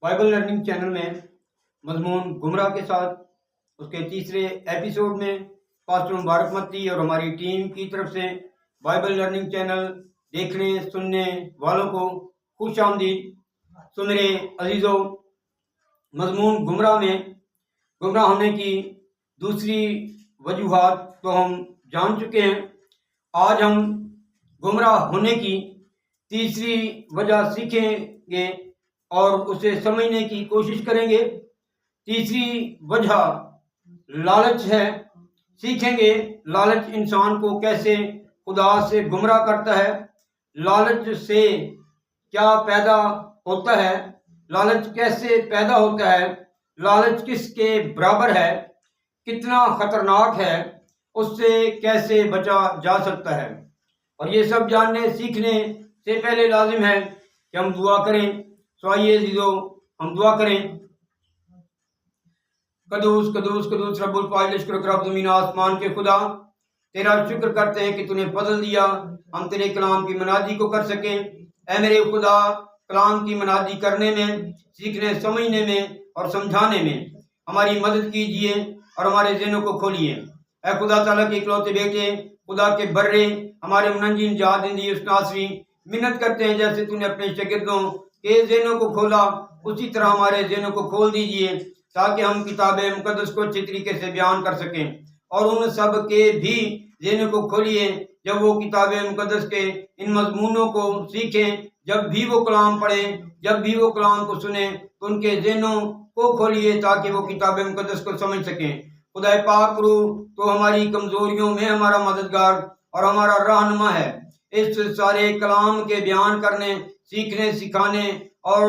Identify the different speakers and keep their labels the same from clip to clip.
Speaker 1: Bible learning channel میں مضمون گمراہ کے ساتھ اس کے تیسرے ایپیسوڈ میں پاسٹر مبارک متی اور ہماری ٹیم کی طرف سے بائبل لرننگ چینل دیکھنے سننے والوں کو خوش آمدید۔ سو میرے عزیزو، مضمون گمراہ میں گمراہ ہونے کی دوسری وجوہات تو ہم جان چکے ہیں۔ آج ہم گمراہ ہونے کی تیسری وجہ سیکھیں گے اور اسے سمجھنے کی کوشش کریں گے۔ تیسری وجہ لالچ ہے۔ سیکھیں گے لالچ انسان کو کیسے خدا سے گمراہ کرتا ہے، لالچ سے کیا پیدا ہوتا ہے، لالچ کیسے پیدا ہوتا ہے، لالچ کس کے برابر ہے، کتنا خطرناک ہے، اس سے کیسے بچا جا سکتا ہے۔ اور یہ سب جاننے سیکھنے سے پہلے لازم ہے کہ ہم دعا کریں۔ سو آئیے عزیزو، ہم دعا کریں۔ قدوس قدوس قدوس رب الفاضل اشکر رب زمین آسمان کے خدا، تیرا شکر کرتے ہیں کہ تو نے فضل دیا ہم تیرے کلام کی منادی کو کر سکیں۔ اے میرے خدا، کلام کی منادی کرنے میں، سیکھنے سمجھنے میں اور سمجھانے میں ہماری مدد کیجیے اور ہمارے ذہنوں کو کھولیے۔ اے خدا تعالیٰ کے اکلوتے بیٹے، خدا کے برے، ہمارے منجی نجات دہندی اس ناصری، منت کرتے ہیں جیسے تو نے اپنے شاگردوں کے ذہنوں کو کھولا، اسی طرح ہمارے ذہنوں کو کھول دیجیے تاکہ ہم کتاب مقدس کو اچھے طریقے سے بیان کر سکیں۔ اور ان سب کے بھی ذہنوں کو کھولیے جب وہ کتاب مقدس کے ان مضمونوں کو سیکھیں، جب بھی وہ کلام پڑھیں، جب بھی وہ کلام کو سنیں تو ان کے ذہنوں کو کھولیے تاکہ وہ کتاب مقدس کو سمجھ سکیں۔ خدا پاک روح تو ہماری کمزوریوں میں ہمارا مددگار اور ہمارا رہنما ہے۔ اس سارے کلام کے بیان کرنے، سیکھنے، سکھانے اور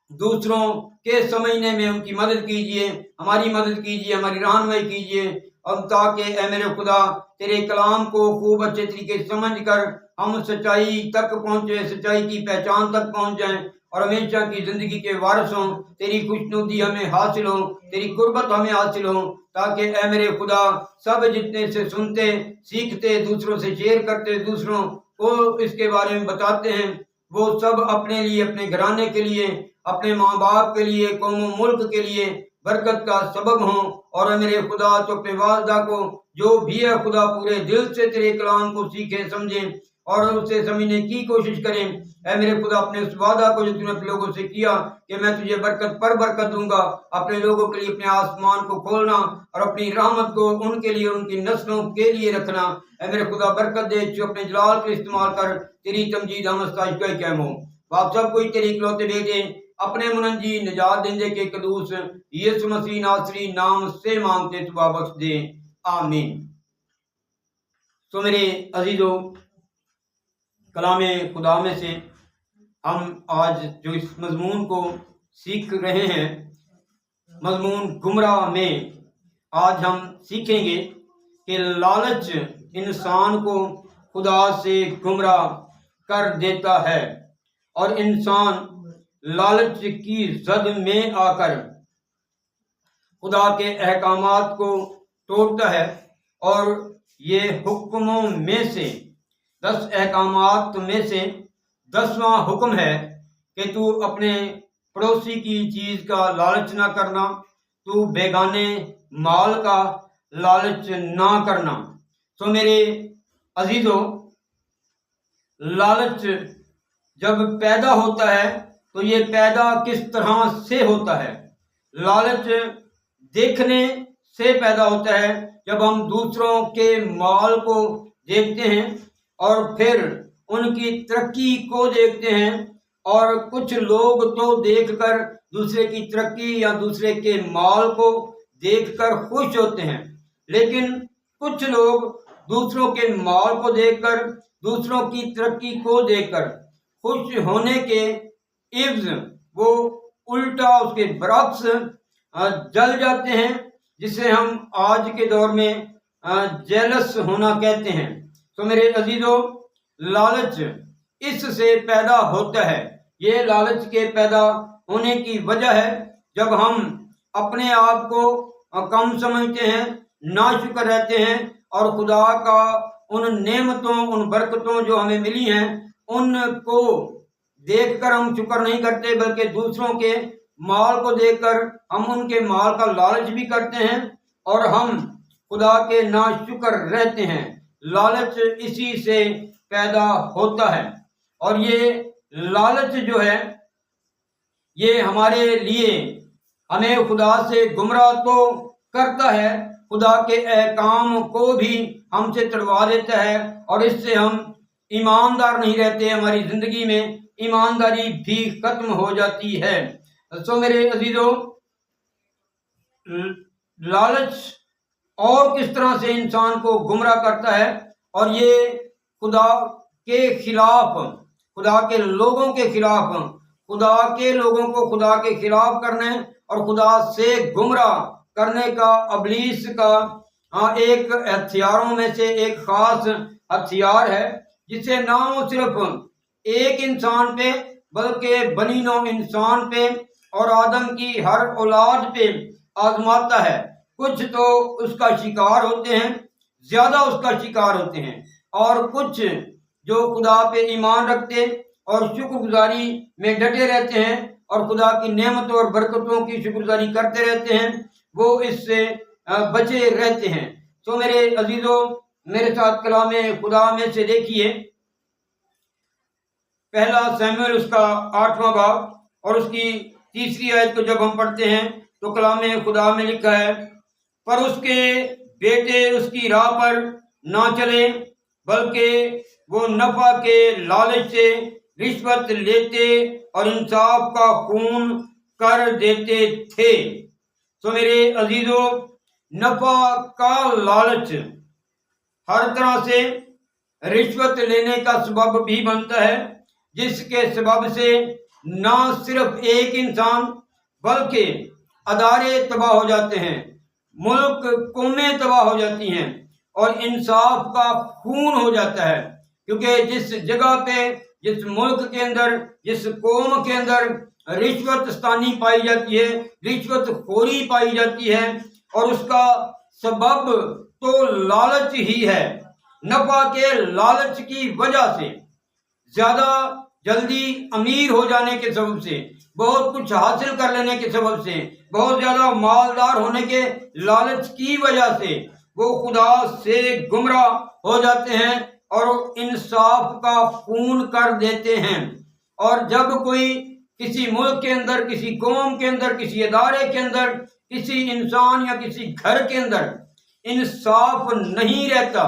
Speaker 1: دوسروں کے سمجھنے میں ان کی مدد کیجیے، ہماری مدد کیجیے، ہماری رہنمائی کیجیے، اور تاکہ اے میرے خدا تیرے کلام کو خوب اچھے طریقے سے سمجھ کر ہم سچائی تک پہنچے، سچائی کی پہچان تک پہنچ جائیں اور ہمیشہ کی زندگی کے وارث ہوں۔ تیری خوشنودی ہمیں حاصل ہو، تیری قربت ہمیں حاصل ہو، تاکہ اے میرے خدا سب جتنے سے سنتے، سیکھتے، دوسروں سے شیئر کرتے، دوسروں کو اس کے بارے میں بتاتے ہیں، وہ سب اپنے لیے، اپنے گھرانے کے لیے، اپنے ماں باپ کے لیے، قوم و ملک کے لیے برکت کا سبب ہوں۔ اور میرے خدا تو اپنے والدہ کو جو بھی ہے خدا پورے دل سے تیرے کلام کو سیکھیں، سمجھیں اور اسے سمجھنے کی کوشش کریں۔ اے میرے خدا اپنے اس وعدہ کو جو تم نے اپنے لوگوں سے کیا کہ میں تجھے برکت پر برکت دوں گا، اپنے لوگوں کے لیے اپنے آسمان کو کھولنا اور اپنی رحمت کو ان کے لیے اور ان کی نسلوں کے لیے رکھنا۔ اے میرے خدا برکت دے، جو اپنے جلال کو استعمال کر تیری تمجید ہم ستائش کا قائم ہو۔ باپ سب کوئی تیری اکلوتے بیٹے اپنے منجی نجات دہندے کے قدوس یسوع مسیح ناصری نام سے مانگتے دعا بخش دے، آمین۔ تو میرے عزیزو، کلام خدا میں سے ہم آج جو اس مضمون کو سیکھ رہے ہیں، مضمون گمراہ میں آج ہم سیکھیں گے کہ لالچ انسان کو خدا سے گمراہ کر دیتا ہے اور انسان لالچ کی زد میں آ کر خدا کے احکامات کو توڑتا ہے۔ اور یہ حکموں میں سے 10 احکامات میں سے 10واں حکم ہے کہ تو اپنے پڑوسی کی چیز کا لالچ نہ کرنا، تو بیگانے مال کا لالچ نہ کرنا۔ تو میرے عزیزو، لالچ جب پیدا ہوتا ہے تو یہ پیدا کس طرح سے ہوتا ہے؟ لالچ دیکھنے سے پیدا ہوتا ہے، جب ہم دوسروں کے مال کو دیکھتے ہیں اور پھر ان کی ترقی کو دیکھتے ہیں۔ اور کچھ لوگ تو دیکھ کر دوسرے کی ترقی یا دوسرے کے مال کو دیکھ کر خوش ہوتے ہیں، لیکن کچھ لوگ دوسروں کے مال کو دیکھ کر، دوسروں کی ترقی کو دیکھ کر خوش ہونے کے عوض وہ الٹا اس کے برعکس جل جاتے ہیں، جسے ہم آج کے دور میں جیلس ہونا کہتے ہیں۔ تو میرے عزیزو، لالچ اس سے پیدا ہوتا ہے۔ یہ لالچ کے پیدا ہونے کی وجہ ہے جب ہم اپنے آپ کو کم سمجھتے ہیں، ناشکر رہتے ہیں اور خدا کا ان نعمتوں، ان برکتوں جو ہمیں ملی ہیں، ان کو دیکھ کر ہم شکر نہیں کرتے، بلکہ دوسروں کے مال کو دیکھ کر ہم ان کے مال کا لالچ بھی کرتے ہیں اور ہم خدا کے ناشکر رہتے ہیں۔ لالچ اسی سے پیدا ہوتا ہے، اور یہ لالچ جو ہے یہ ہمارے لیے ہمیں خدا سے گمراہ تو کرتا ہے، خدا کے احکام کو بھی ہم سے تڑوا دیتا ہے، اور اس سے ہم ایماندار نہیں رہتے، ہماری زندگی میں ایمانداری بھی ختم ہو جاتی ہے۔ میرے عزیزو، لالچ اور کس طرح سے انسان کو گمراہ کرتا ہے، اور یہ خدا کے خلاف، خدا کے لوگوں کے خلاف، خدا کے لوگوں کو خدا کے خلاف کرنے اور خدا سے گمراہ کرنے کا ابلیس کا ایک ہتھیاروں میں سے ایک خاص ہتھیار ہے، جسے نہ صرف ایک انسان پہ بلکہ بنی نوع انسان پہ اور آدم کی ہر اولاد پہ آزماتا ہے۔ کچھ تو اس کا شکار ہوتے ہیں، زیادہ اس کا شکار ہوتے ہیں، اور کچھ جو خدا پہ ایمان رکھتے اور شکر گزاری میں ڈٹے رہتے ہیں اور خدا کی نعمتوں اور برکتوں کی شکر گزاری کرتے رہتے ہیں، وہ اس سے بچے رہتے ہیں۔ تو میرے عزیزو، میرے ساتھ کلام خدا میں سے دیکھیے پہلا سیموئیل اس کا 8واں باب اور اس کی 3 آیت کو جب ہم پڑھتے ہیں تو کلام خدا میں لکھا ہے، پر اس کے بیٹے اس کی راہ پر نہ چلے، بلکہ وہ نفع کے لالچ سے رشوت لیتے اور انصاف کا خون کر دیتے تھے۔ تو میرے عزیزو، نفع کا لالچ ہر طرح سے رشوت لینے کا سبب بھی بنتا ہے، جس کے سبب سے نہ صرف ایک انسان بلکہ ادارے تباہ ہو جاتے ہیں، ملک قومیں تباہ ہو جاتی ہیں اور انصاف کا خون ہو جاتا ہے، کیونکہ جس جگہ پہ، جس ملک کے اندر، جس قوم کے اندر رشوت ستانی پائی جاتی ہے، رشوت خوری پائی جاتی ہے، اور اس کا سبب تو لالچ ہی ہے، نفع کے لالچ کی وجہ سے، زیادہ جلدی امیر ہو جانے کے سبب سے، بہت کچھ حاصل کر لینے کے سبب سے، بہت زیادہ مالدار ہونے کے لالچ کی وجہ سے وہ خدا سے گمراہ ہو جاتے ہیں اور انصاف کا خون کر دیتے ہیں۔ اور جب کوئی کسی ملک کے اندر، کسی قوم کے اندر، کسی ادارے کے اندر، کسی انسان یا کسی گھر کے اندر انصاف نہیں رہتا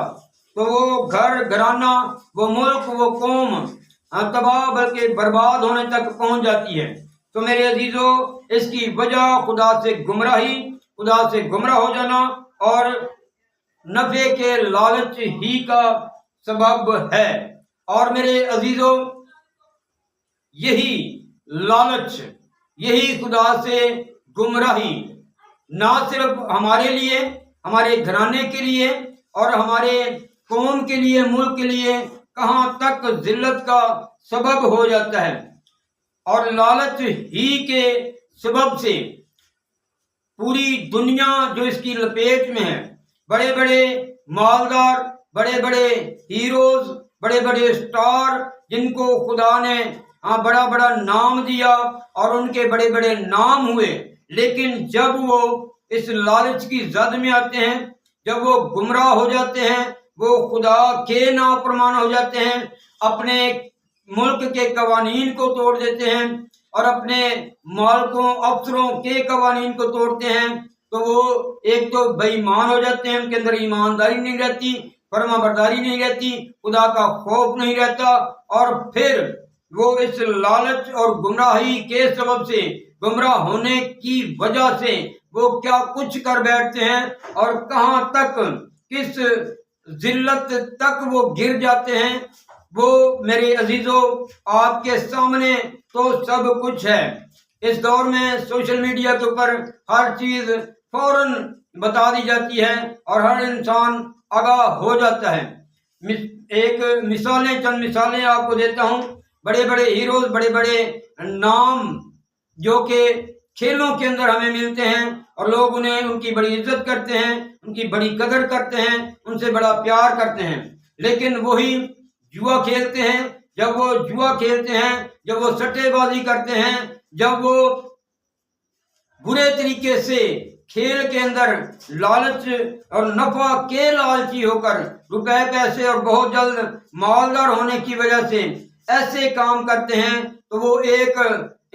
Speaker 1: تو وہ گھر گھرانہ، وہ ملک، وہ قوم تباہ بلکہ برباد ہونے تک پہنچ جاتی ہے۔ تو میرے عزیزو، اس کی وجہ خدا سے گمراہی، خدا سے گمراہ ہو جانا اور نفع کے لالچ ہی کا سبب ہے۔ اور میرے عزیزو، یہی لالچ، یہی خدا سے گمراہی نہ صرف ہمارے لیے، ہمارے گھرانے کے لیے اور ہمارے قوم کے لیے، ملک کے لیے کہاں تک ذلت کا سبب ہو جاتا ہے، اور لالچ ہی کے سبب سے پوری دنیا جو اس کی لپیٹ میں ہے، بڑے بڑے مالدار، بڑے بڑے ہیروز، بڑے بڑے سٹار، جن کو خدا نے بڑا بڑا نام دیا اور ان کے بڑے بڑے نام ہوئے، لیکن جب وہ اس لالچ کی زد میں آتے ہیں، جب وہ گمراہ ہو جاتے ہیں، وہ خدا کے نافرمان ہو جاتے ہیں، اپنے ملک کے قوانین کو توڑ دیتے ہیں اور اپنے مالکوں، افسروں کے قوانین کو توڑتے ہیں، تو وہ ایک تو بے ایمان ہو جاتے ہیں، ان کے اندر ایمانداری نہیں رہتی، فرما برداری نہیں رہتی، خدا کا خوف نہیں رہتا، اور پھر وہ اس لالچ اور گمراہی کے سبب سے، گمراہ ہونے کی وجہ سے وہ کیا کچھ کر بیٹھتے ہیں اور کہاں تک، کس ذلت تک وہ گر جاتے ہیں، وہ میرے عزیزو آپ کے سامنے تو سب کچھ ہے۔ اس دور میں سوشل میڈیا کے اوپر ہر چیز فوراً بتا دی جاتی ہے اور ہر انسان آگاہ ہو جاتا ہے۔ چند مثالیں آپ کو دیتا ہوں۔ بڑے بڑے ہیروز، بڑے بڑے نام جو کہ کھیلوں کے اندر ہمیں ملتے ہیں اور لوگ انہیں، ان کی بڑی عزت کرتے ہیں، ان کی بڑی قدر کرتے ہیں، ان سے بڑا پیار کرتے ہیں، لیکن وہی جوا کھیلتے ہیں۔ جب وہ جوا کھیلتے ہیں جب وہ سٹے بازی کرتے ہیں، جب وہ برے طریقے سے کھیل کے اندر لالچ اور نفع کے لالچی ہو کر روپے پیسے اور بہت جلد مالدار ہونے کی وجہ سے ایسے کام کرتے ہیں، تو وہ ایک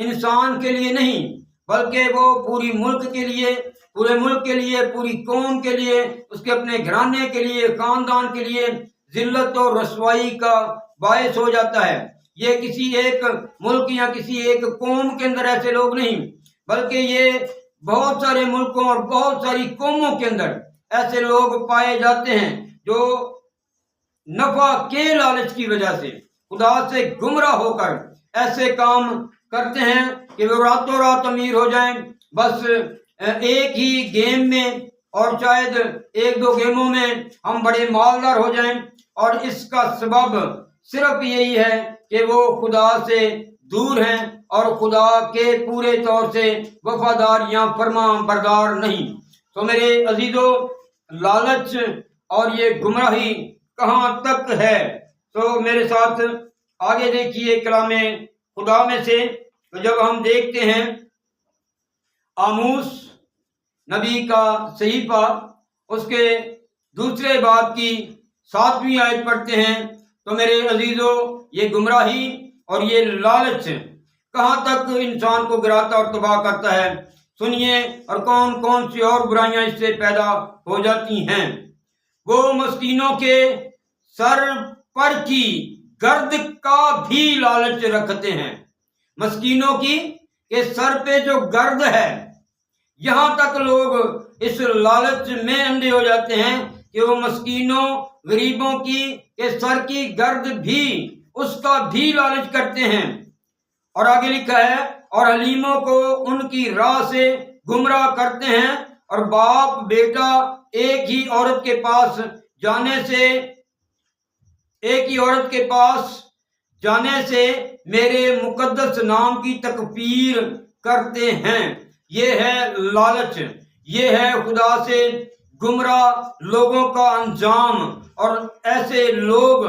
Speaker 1: انسان کے لیے نہیں بلکہ وہ پوری ملک کے لیے، پورے ملک کے لیے، پوری قوم کے لیے، اس کے اپنے گھرانے کے لیے، خاندان کے لیے ذلت اور رسوائی کا باعث ہو جاتا ہے۔ یہ کسی ایک ملک یا کسی ایک قوم کے اندر ایسے لوگ نہیں، بلکہ یہ بہت سارے ملکوں اور بہت ساری قوموں کے اندر ایسے لوگ پائے جاتے ہیں جو نفع کے لالچ کی وجہ سے خدا سے گمراہ ہو کر ایسے کام کرتے ہیں کہ وہ راتوں رات امیر ہو جائیں، بس ایک ہی گیم میں اور شاید ایک دو گیموں میں ہم بڑے مالدار ہو جائیں، اور اس کا سبب صرف یہی ہے کہ وہ خدا سے دور ہیں اور خدا کے پورے طور سے وفادار یا فرما بردار نہیں۔ تو میرے عزیزو، لالچ اور یہ گمراہی کہاں تک ہے؟ تو میرے ساتھ آگے دیکھیے کلام خدا میں سے، تو جب ہم دیکھتے ہیں آموس نبی کا صحیفہ، اس کے دوسرے باب کی 7ویں آیت پڑھتے ہیں، تو میرے عزیزو، یہ گمراہی اور یہ لالچ کہاں تک انسان کو گراتا اور تباہ کرتا ہے، سنیے، اور کون کون سی اور برائیاں اس سے پیدا ہو جاتی ہیں۔ وہ مسکینوں کے سر پر کی گرد کا بھی لالچ رکھتے ہیں۔ مسکینوں کی کہ سر پہ جو گرد ہے، یہاں تک لوگ اس لالچ میں اندھے ہو جاتے ہیں کہ وہ مسکینوں غریبوں کی کہ سر کی گرد بھی، اس کا بھی لالچ کرتے ہیں۔ اور آگے لکھا ہے، اور حلیموں کو ان کی راہ سے گمراہ کرتے ہیں، اور باپ بیٹا ایک ہی عورت کے پاس جانے سے میرے مقدس نام کی تکفیر کرتے ہیں۔ یہ ہے لالچ، یہ ہے خدا سے گمراہ لوگوں کا انجام۔ اور ایسے لوگ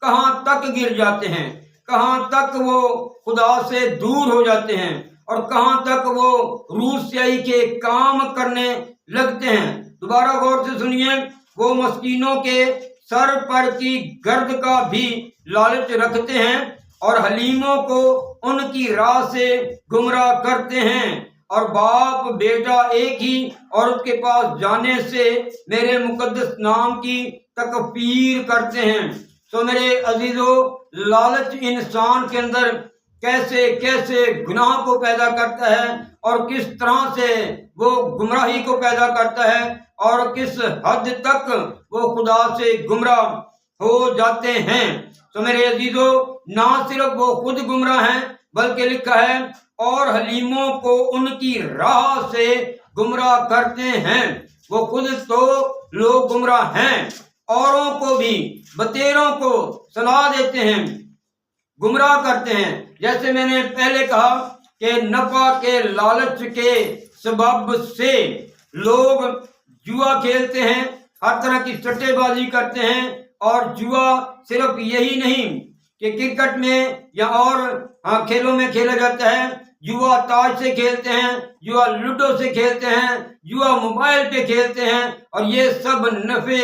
Speaker 1: کہاں تک گر جاتے ہیں، کہاں تک وہ خدا سے دور ہو جاتے ہیں، اور کہاں تک وہ روح سیاہی کے کام کرنے لگتے ہیں۔ دوبارہ غور سے سنیے، وہ مسکینوں کے سر پر کی گرد کا بھی لالچ رکھتے ہیں، اور حلیموں کو ان کی راہ سے گمراہ کرتے ہیں، اور باپ بیٹا ایک ہی عورت کے پاس جانے سے میرے مقدس نام کی تکفیر کرتے ہیں۔ تو میرے عزیزو، لالچ انسان کے اندر کیسے کیسے گناہ کو پیدا کرتا ہے، اور کس طرح سے وہ گمراہی کو پیدا کرتا ہے، اور کس حد تک وہ خدا سے گمراہ ہو جاتے ہیں۔ تو میرے عزیزو، نہ صرف وہ خود گمراہ ہیں، بلکہ لکھا ہے، اور حلیموں کو ان کی راہ سے گمراہ کرتے ہیں۔ وہ خود تو لوگ گمراہ ہیں، اوروں کو بھی، بتیروں کو صلاح دیتے ہیں، گمراہ کرتے ہیں۔ جیسے میں نے پہلے کہا کہ نفع کے لالچ کے سبب سے لوگ جوا کھیلتے ہیں، ہر طرح کی سٹے بازی کرتے ہیں، اور جوا صرف یہی نہیں کہ کرکٹ میں یا اور کھیلوں میں کھیلا جاتا ہے، جوا تاش سے کھیلتے ہیں، جوا لوڈو سے کھیلتے ہیں، جوا موبائل پہ کھیلتے ہیں، اور یہ سب نفع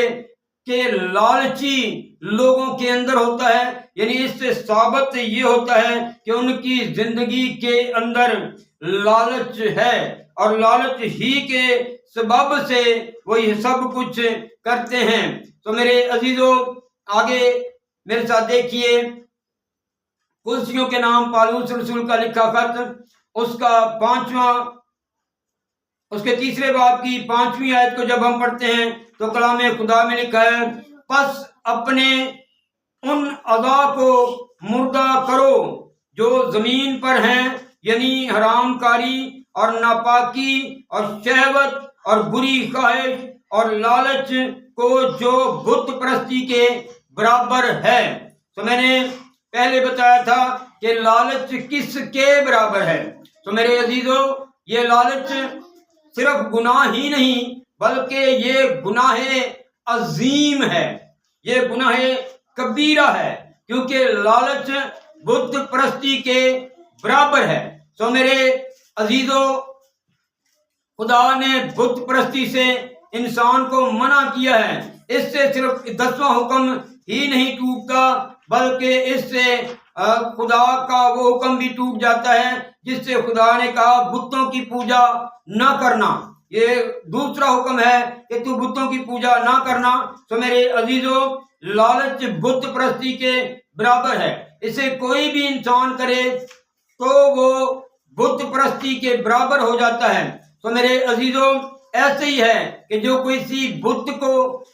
Speaker 1: کے لالچی لوگوں کے اندر ہوتا ہے۔ یعنی اس سے ثابت یہ ہوتا ہے کہ ان کی زندگی کے اندر لالچ ہے، اور لالچ ہی کے سبب سے وہ یہ سب کچھ کرتے ہیں۔ تو میرے عزیزو، آگے میرے ساتھ دیکھیے، کلسیوں کے نام پالوس رسول کا لکھا خط، اس کے تیسرے باب کی 5ویں آیت کو جب ہم پڑھتے ہیں، تو کلام خدا میں لکھا ہے، پس اپنے ان اعضاء کو مردہ کرو جو زمین پر ہیں، یعنی حرام کاری اور ناپاکی اور شہوت اور بری خواہش اور لالچ کو جو بت پرستی کے برابر ہے۔ تو میں نے پہلے بتایا تھا کہ لالچ کس کے برابر ہے۔ تو میرے عزیزو، یہ لالچ صرف گناہ ہی نہیں، بلکہ یہ گناہ عظیم ہے، یہ گناہ کبیرہ ہے، کیونکہ لالچ بت پرستی کے برابر ہے۔ تو میرے عزیزو، خدا نے بت پرستی سے انسان کو منع کیا ہے۔ اس سے صرف 10واں حکم ہی نہیں ٹوٹتا، بلکہ اس سے خدا کا وہ حکم بھی ٹوٹ جاتا ہے جس سے خدا نے کہا بتوں کی پوجا نہ کرنا۔ یہ دوسرا حکم ہے کہ تو بتوں کی پوجا نہ کرنا۔ تو میرے عزیزو، لالچ بت پرستی کے برابر ہے۔ اسے کوئی بھی انسان کرے تو وہ بت پرستی کے برابر ہو جاتا ہے۔ تو میرے عزیزو، ایسے ہی ہے کہ جو کسی بت کو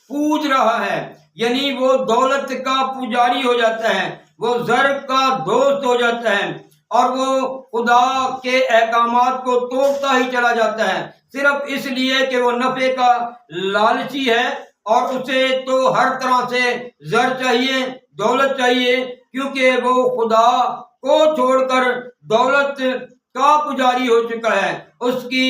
Speaker 1: پوج رہا ہے، یعنی وہ دولت کا پجاری ہو جاتا ہے، وہ زر کا دوست ہو جاتا ہے، اور وہ خدا کے احکامات کو توڑتا ہی چلا جاتا ہے، صرف اس لیے کہ وہ نفع کا لالچی ہے، اور اسے تو ہر طرح سے زر چاہیے، دولت چاہیے، کیونکہ وہ خدا کو چھوڑ کر دولت کا پجاری ہو چکا ہے، اس کی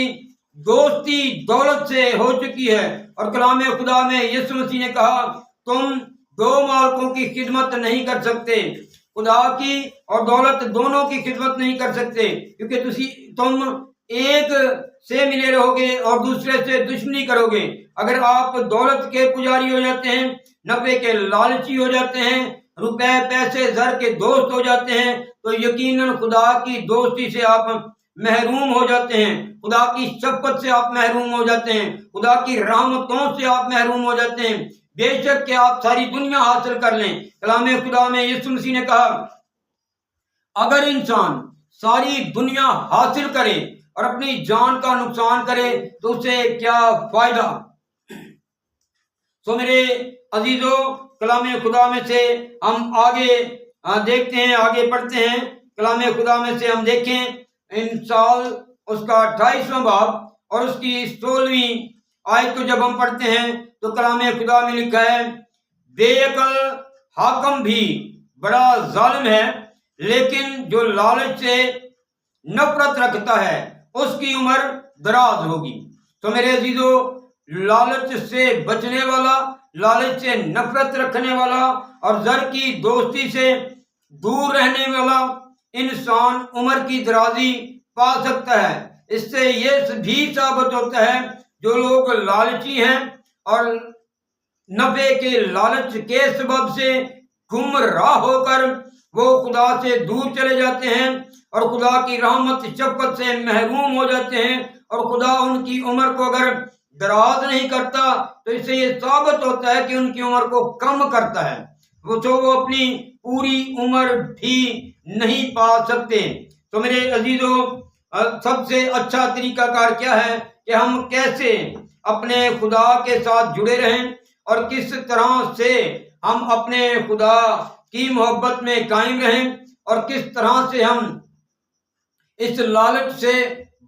Speaker 1: دوستی دولت سے ہو چکی ہے۔ اور کلام خدا میں یسوع مسیح نے کہا تم دو مالکوں کی خدمت نہیں کر سکتے، خدا کی اور دولت دونوں کی خدمت نہیں کر سکتے، کیونکہ تم ایک سے ملے رہو گے اور دوسرے سے دشمنی کرو گے۔ اگر آپ دولت کے پجاری ہو جاتے ہیں، نفع کے لالچی ہو جاتے ہیں، روپے پیسے زر کے دوست ہو جاتے ہیں، تو یقیناً خدا کی دوستی سے آپ محروم ہو جاتے ہیں، خدا کی شفقت سے آپ محروم ہو جاتے ہیں، خدا کی رحمتوں سے آپ محروم ہو جاتے ہیں۔ بے شک کہ آپ ساری دنیا حاصل کر لیں، کلام خدا میں یسوع مسیح نے کہا اگر انسان ساری دنیا حاصل کرے اور اپنی جان کا نقصان کرے تو اسے کیا فائدہ۔ تو میرے عزیزو، کلام خدا میں سے ہم آگے دیکھتے ہیں، آگے پڑھتے ہیں۔ کلام خدا میں سے ہم دیکھیں انسال اس کا 28واں باب اور اس کی 16ویں آیت کو جب ہم پڑھتے ہیں تو کلام خدا میں لکھا ہے بے عقل حاکم بھی بڑا ظالم ہے، لیکن جو لالچ سے نفرت رکھتا ہے اس کی عمر دراز ہوگی۔ تو میرے عزیزو، لالچ سے بچنے والا، لالچ سے نفرت رکھنے والا اور زر کی دوستی سے دور رہنے والا انسان عمر کی درازی پا سکتا ہے۔ اس سے یہ بھی ثابت ہوتا ہے جو لوگ لالچی ہیں اور نفع کے لالچ کے سبب سے گمراہ ہو کر وہ خدا سے دور چلے جاتے ہیں اور خدا کی رحمت شفقت سے محروم ہو جاتے ہیں، اور خدا ان کی عمر کو اگر دراز نہیں کرتا تو اس سے یہ ثابت ہوتا ہے کہ ان کی عمر کو کم کرتا ہے، وہ اپنی پوری عمر بھی نہیں پا سکتے۔ تو میرے عزیزو، سب سے اچھا طریقہ کار کیا ہے کہ ہم کیسے اپنے خدا کے ساتھ جڑے رہیں اور کس طرح سے ہم اپنے خدا کی محبت میں قائم رہیں اور کس طرح سے ہم اس لالچ سے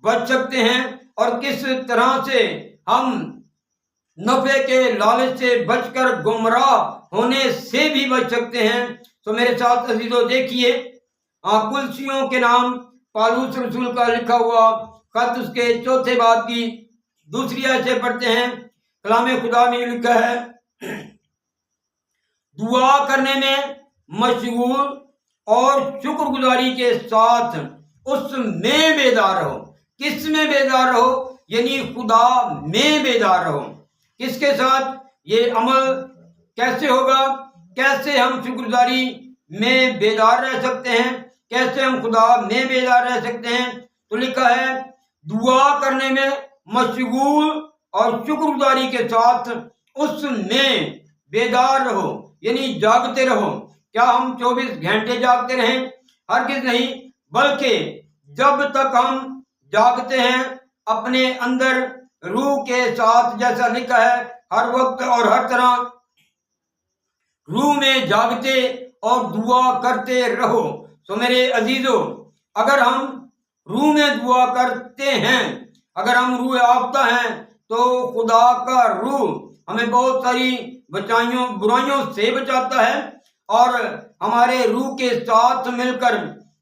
Speaker 1: بچ سکتے ہیں اور کس طرح سے ہم نفع کے لالچ سے بچ کر گمراہ ہونے سے بھی بچ سکتے ہیں۔ تو میرے ساتھ عزیزو دیکھیے کلسیوں کے نام پالوس رسول کا لکھا ہوا خط، اس کے 4 باب کی 2 آیت سے پڑھتے ہیں۔ کلام خدا میں لکھا ہے دعا کرنے میں مشغول اور شکر گزاری کے ساتھ اس میں بیدار رہو۔ کس میں بیدار رہو؟ یعنی خدا میں بیدار رہو۔ کس کے ساتھ؟ یہ عمل کیسے ہوگا؟ کیسے ہم شکر گزاری میں بیدار رہ سکتے ہیں؟ کیسے ہم خدا میں بیدار رہ سکتے ہیں؟ تو لکھا ہے دعا کرنے میں مشغول اور شکر گزاری کے ساتھ اس میں بیدار رہو، یعنی جاگتے رہو۔ کیا ہم 24 گھنٹے جاگتے رہیں؟ ہرگز نہیں، بلکہ جب تک ہم جاگتے ہیں اپنے اندر روح کے ساتھ، جیسا لکھا ہے ہر وقت اور ہر طرح روح میں جاگتے اور دعا کرتے رہو۔ تو میرے عزیزو، اگر ہم روح میں دعا کرتے ہیں، اگر ہم روح یافتہ ہیں، تو خدا کا روح ہمیں بہت ساری برائیوں سے بچاتا ہے اور ہمارے روح کے ساتھ مل کر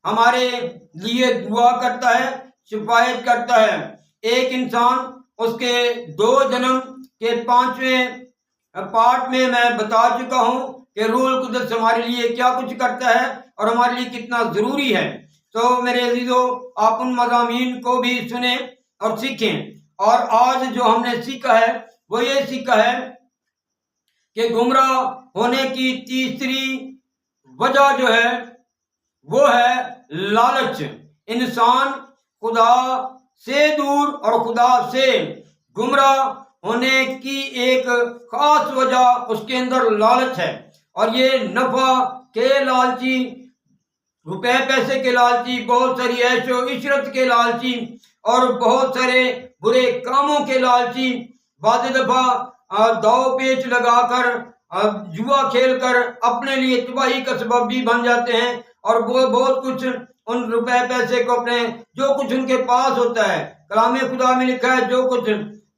Speaker 1: ہمارے لیے دعا کرتا ہے، شفاعت کرتا ہے۔ ایک انسان اس کے 2 جنم کے 5ویں پارٹ میں بتا چکا ہوں کہ روح القدس ہمارے لیے کیا کچھ کرتا ہے۔ اور ہمارے لیے کتنا ضروری ہے۔ تو میرے عزیزو، آپ ان مضامین کو بھی سنیں اور سیکھیں۔ اور آج جو ہم نے سیکھا ہے وہ یہ سیکھا ہے کہ گمراہ ہونے کی تیسری وجہ جو ہے وہ ہے لالچ۔ انسان خدا سے دور اور خدا سے گمراہ ہونے کی ایک خاص وجہ اس کے اندر لالچ ہے، اور یہ نفع کے لالچی، روپے پیسے کے لالچی، بہت ساری عیش و عشرت کے لالچی، اور بہت سارے برے کاموں کے لالچی، بعض دفعہ داؤ پیچ لگا کر، جوا کھیل کر اپنے لیے تباہی کا سبب بھی بن جاتے ہیں، اور وہ بہت کچھ ان روپے پیسے کو اپنے جو کچھ ان کے پاس ہوتا ہے، کلام خدا میں لکھا ہے جو کچھ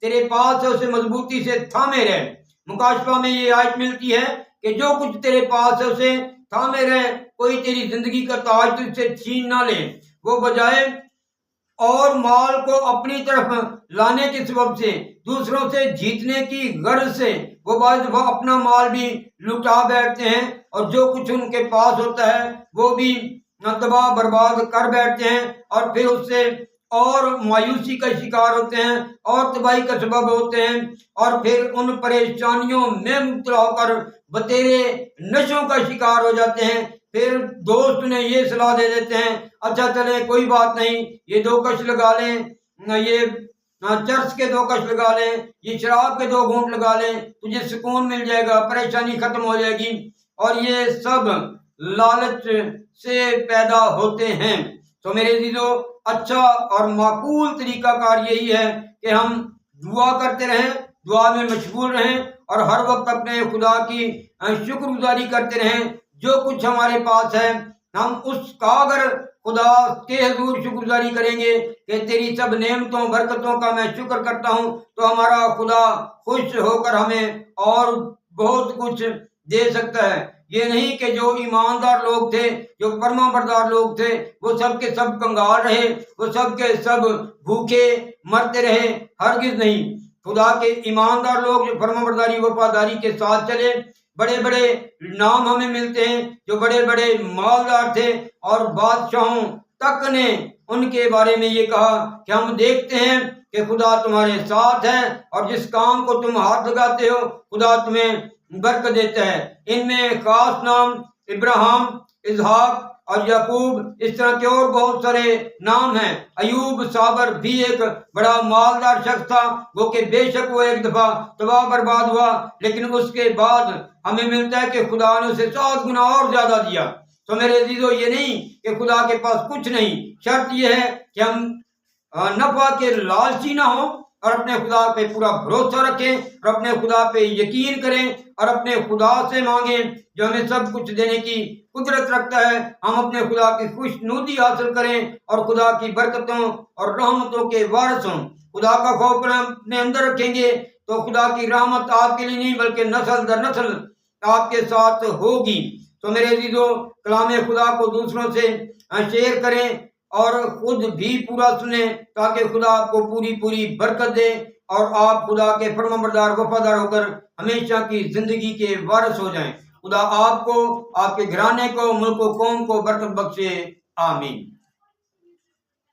Speaker 1: تیرے پاس ہے اسے مضبوطی سے تھامے رہے۔ مکاشفہ میں یہ آیت ملتی ہے کہ جو کچھ تیرے پاس ہے اسے تھامے رہے، کوئی تیری زندگی کا تاج تجھ سے چھین نہ لے۔ وہ بجائے اور مال کو اپنی طرف لانے کے سبب سے، دوسروں سے جیتنے کی غرض سے، وہ بعض دفعہ اپنا مال بھی لٹا بیٹھتے ہیں، اور جو کچھ ان کے پاس ہوتا ہے وہ بھی تباہ برباد کر بیٹھتے ہیں، اور پھر اس سے اور مایوسی کا شکار ہوتے ہیں اور تباہی کا سبب ہوتے ہیں، اور پھر ان پریشانیوں میں مبتلا ہو کر بتیرے نشوں کا شکار ہو جاتے ہیں۔ پھر دوست نے یہ صلاح دے دیتے ہیں، اچھا چلے کوئی بات نہیں، یہ 2 کش لگا لیں، یہ چرس کے 2 کش لگا لیں، یہ شراب کے 2 گھونٹ لگا لیں، تجھے سکون مل جائے گا، پریشانی ختم ہو جائے گی۔ اور یہ سب لالچ سے پیدا ہوتے ہیں۔ تو میرے عزیزو، اچھا اور معقول طریقہ کار یہی ہے کہ ہم دعا کرتے رہیں، دعا میں مشغول رہیں، اور ہر وقت اپنے خدا کی شکر گزاری کرتے رہیں۔ جو کچھ ہمارے پاس ہے ہم اس کا اگر خدا کے حضور شکر گزاری کریں گے کہ تیری سب نعمتوں برکتوں کا میں شکر کرتا ہوں، تو ہمارا خدا خوش ہو کر ہمیں اور بہت کچھ دے سکتا ہے۔ یہ نہیں کہ جو ایماندار لوگ تھے، جو فرما بردار لوگ تھے، وہ سب کے سب کنگال رہے، وہ سب کے سب بھوکے مرتے رہے، ہرگز نہیں۔ خدا کے ایماندار لوگ جو فرما برداری وفاداری کے ساتھ چلے، بڑے بڑے نام ہمیں ملتے ہیں، جو بڑے بڑے مالدار تھے، اور بادشاہوں تک نے ان کے بارے میں یہ کہا کہ ہم دیکھتے ہیں کہ خدا تمہارے ساتھ ہے، اور جس کام کو تم ہاتھ لگاتے ہو خدا تمہیں برکت دیتا ہے۔ ان میں خاص نام ابراہیم، اسحاق اور یعقوب، اس طرح کے اور بہت سارے نام ہیں۔ ایوب صابر بھی ایک بڑا مالدار شخص تھا، وہ کہ بے شک وہ ایک دفعہ تباہ برباد ہوا، لیکن اس کے بعد ہمیں ملتا ہے کہ خدا نے اسے 7 گنا اور زیادہ دیا۔ تو میرے عزیزو، یہ نہیں کہ خدا کے پاس کچھ نہیں، شرط یہ ہے کہ ہم نفع کے لالچی نہ ہوں، اور اپنے خدا پہ پورا بھروسہ رکھیں، اور اپنے خدا پہ یقین کریں، اور اپنے خدا سے مانگیں جو ہمیں سب کچھ دینے کی قدرت رکھتا ہے۔ ہم اپنے خدا کی خوشنودی حاصل کریں اور خدا کی برکتوں اور رحمتوں کے وارث ہوں۔ خدا کا خوف اپنے اندر رکھیں گے تو خدا کی رحمت آپ کے لیے نہیں بلکہ نسل در نسل آپ کے ساتھ ہوگی۔ تو میرے عزیزو، کلام خدا کو دوسروں سے شیئر کریں اور خود بھی پورا سنیں، تاکہ خدا آپ کو پوری برکت دے، اور آپ خدا کے فرمانبردار وفادار ہو کر ہمیشہ کی زندگی کے وارث ہو جائیں۔ خدا آپ کو، آپ کے گھرانے کو، ملک و قوم کو برکت بخشے۔ آمین۔